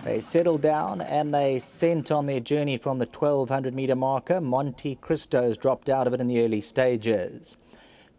They settled down and they sent on their journey from the 1200-metre marker. Monte Cristo's dropped out of it in the early stages.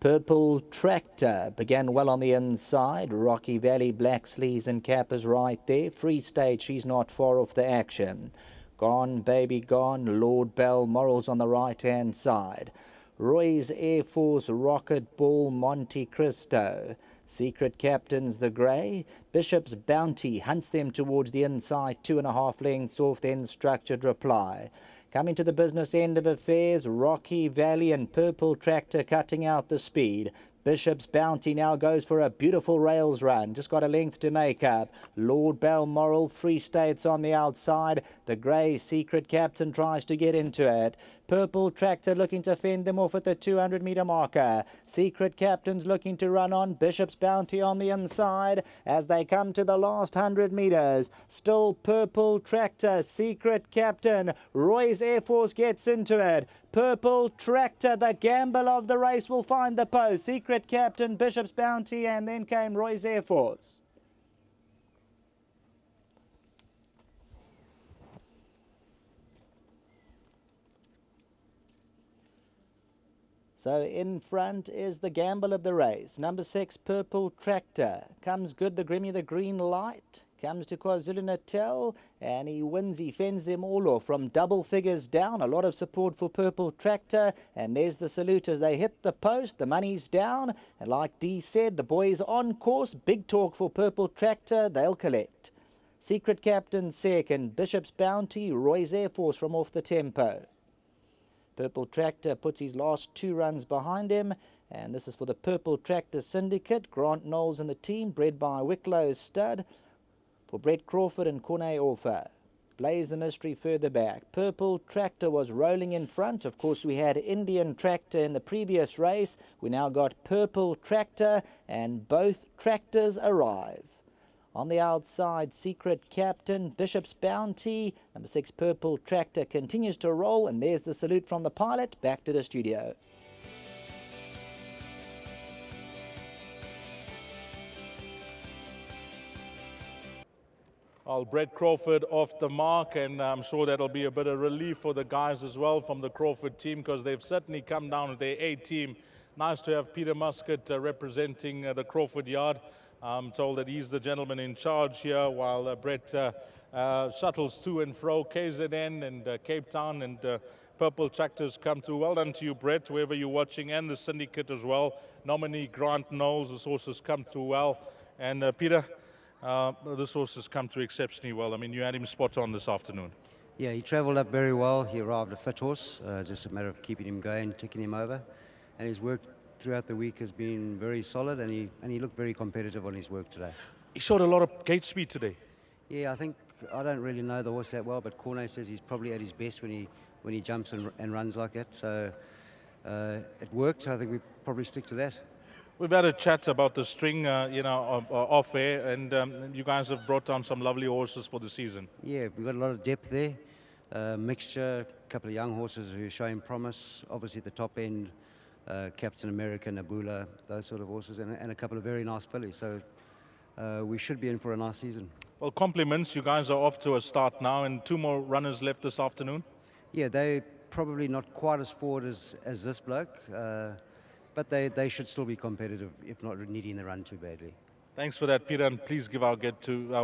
Purple Tractor began well on the inside. Rocky Valley, Black Sleeves and Kappa's right there. Free State, she's not far off the action. Gone, Baby Gone, Lord Bell, Morals on the right-hand side. Roy's Air Force, Rocket Ball, Monte Cristo. Secret Captains, the grey. Bishop's Bounty hunts them towards the inside, 2.5 lengths off, then Structured Reply. Coming to the business end of affairs, Rocky Valley and Purple Tractor cutting out the speed. Bishop's Bounty now goes for a beautiful rails run. Just got a length to make up. Lord Balmoral, Free State's on the outside. The grey Secret Captain tries to get into it. Purple Tractor looking to fend them off at the 200-metre marker. Secret Captain's looking to run on. Bishop's Bounty on the inside as they come to the last 100 metres. Still Purple Tractor, Secret Captain. Roy's Air Force gets into it. Purple Tractor, the gamble of the race, will find the post. Secret Captain, Bishop's Bounty, and then came Roy's Air Force. So in front is the gamble of the race. Number 6, Purple Tractor. Comes good, the Grimmy, the green light. Comes to KwaZulu-Natal and he wins, he fends them all off from double figures down. A lot of support for Purple Tractor, and there's the salute as they hit the post. The money's down, and like Dee said, the boys on course. Big talk for Purple Tractor, they'll collect. Secret Captain second, Bishop's Bounty, Roy's Air Force from off the tempo. Purple Tractor puts his last 2 runs behind him, and this is for the Purple Tractor Syndicate. Grant Knowles and the team, bred by Wicklow's stud. For Brett Crawford and Corne Orfer. Blaze the Mystery further back. Purple Tractor was rolling in front. Of course, we had Indian Tractor in the previous race. We now got Purple Tractor, and both tractors arrive. On the outside, Secret Captain, Bishop's Bounty. Number 6, Purple Tractor continues to roll, and there's the salute from the pilot. Back to the studio. Well, Brett Crawford off the mark, and I'm sure that'll be a bit of relief for the guys as well from the Crawford team, because they've certainly come down with their A team. Nice to have Peter Muscat representing the Crawford yard. I'm told that he's the gentleman in charge here, while Brett shuttles to and fro KZN and Cape Town, and Purple Tractors come through. Well done to you, Brett, whoever you're watching, and the syndicate as well. Nominee Grant Knowles, the horses come through well. And Peter, this horse has come through exceptionally well. I mean, you had him spot on this afternoon. Yeah, he travelled up very well. He arrived a fit horse, just a matter of keeping him going, ticking him over. And his work throughout the week has been very solid, and he looked very competitive on his work today. He showed a lot of gate speed today. Yeah, I don't really know the horse that well, but Corne says he's probably at his best when he jumps and runs like that. So it worked. I think we probably stick to that. We've had a chat about the string, off air, and you guys have brought down some lovely horses for the season. Yeah, we've got a lot of depth there, mixture, a couple of young horses who are showing promise. Obviously, at the top end, Captain America, Nabula, those sort of horses, and a couple of very nice fillies. So we should be in for a nice season. Well, compliments. You guys are off to a start now, and 2 more runners left this afternoon. Yeah, they're probably not quite as forward as this bloke. But they should still be competitive, if not needing the run too badly. Thanks for that, Peter, and please give our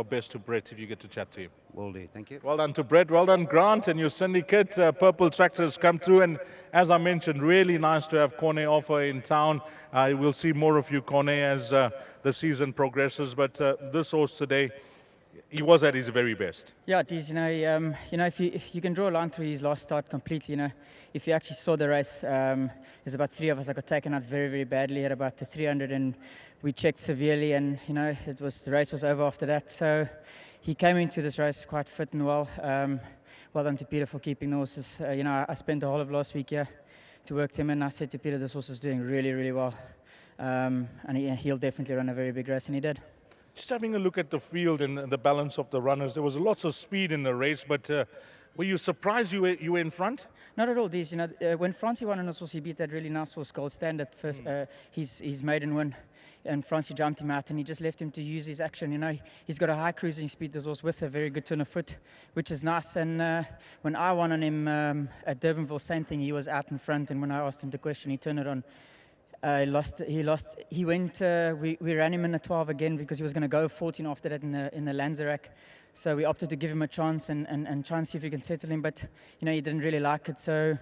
best to Brett if you get to chat to him. Will do, thank you. Well done to Brett, well done Grant and your syndicate. Purple Tractors come through, and as I mentioned, really nice to have Corne Orfer in town. We'll see more of you, Corne, as the season progresses, but this horse today, he was at his very best. Yeah, it is. If you can draw a line through his last start completely, if you actually saw the race, there's about 3 of us that got taken out very, very badly at about the 300, and we checked severely, and the race was over after that. So he came into this race quite fit and well. Well done to Peter for keeping the horses. I spent the whole of last week here to work them, and I said to Peter, this horse is doing really, really well, and he'll definitely run a very big race, and he did. Just having a look at the field and the balance of the runners, there was lots of speed in the race, but were you surprised you were in front? Not at all, Dees. When Francie won on this horse, he beat that really nice horse, Gold Standard, first, his maiden win. and Francie jumped him out, and he just left him to use his action. You know, he's got a high cruising speed that was with a very good turn of foot, which is nice. And when I won on him at Durbanville, same thing. He was out in front, and when I asked him the question, he turned it on. He lost. He went. We ran him in a 12 again because he was going to go 14 after that in the Lanzarak. So we opted to give him a chance and try and see if we can settle him. But you know, he didn't really like it. So,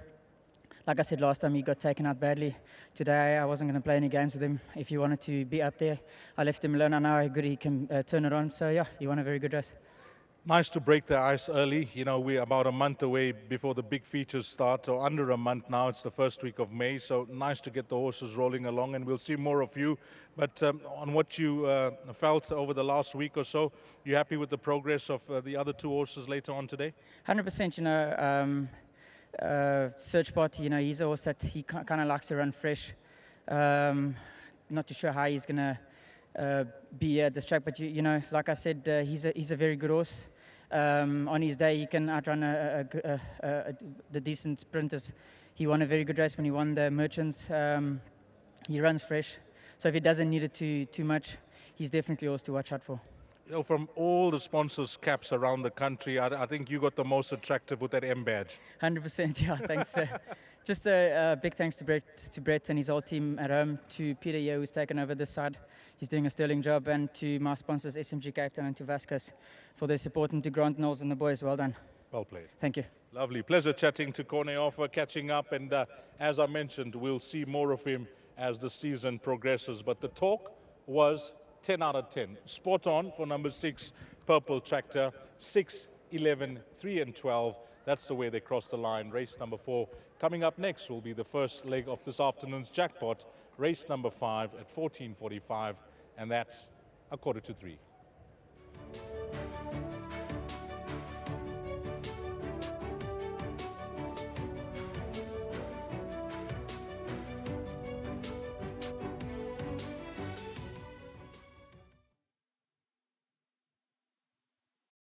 like I said last time, he got taken out badly. Today, I wasn't going to play any games with him. If he wanted to be up there, I left him alone. I know how good he can turn it on. So yeah, he won a very good race. Nice to break the ice early. You know, we're about a month away before the big features start, or under a month now. It's the first week of May, so nice to get the horses rolling along, and we'll see more of you. But on what you felt over the last week or so, you happy with the progress of the other two horses later on today? 100%, you know, Search Party, you know, he's a horse that he kind of likes to run fresh. Not too sure how he's going to be at this track, but you know, like I said, he's a very good horse. On his day, he can outrun the decent sprinters. He won a very good race when he won the Merchants. He runs fresh, so if he doesn't need it too much, he's definitely a horse to watch out for. You know, from all the sponsors' caps around the country, I think you got the most attractive with that M badge. 100%, yeah, thanks. Just a big thanks to Brett and his whole team at home, to Peter here, who's taken over this side. He's doing a sterling job, and to my sponsors, SMG Cape Town and to Vasquez, for their support, and to Grant Knowles and the boys. Well done. Well played. Thank you. Lovely. Pleasure chatting to Corne Offer, catching up, and as I mentioned, we'll see more of him as the season progresses. But the talk was 10 out of 10. Spot on for number 6, Purple Tractor. 6, 11, 3 and 12. That's the way they crossed the line. Race number 4 coming up next will be the first leg of this afternoon's jackpot. Race number 5 at 14:45, and that's 2:45.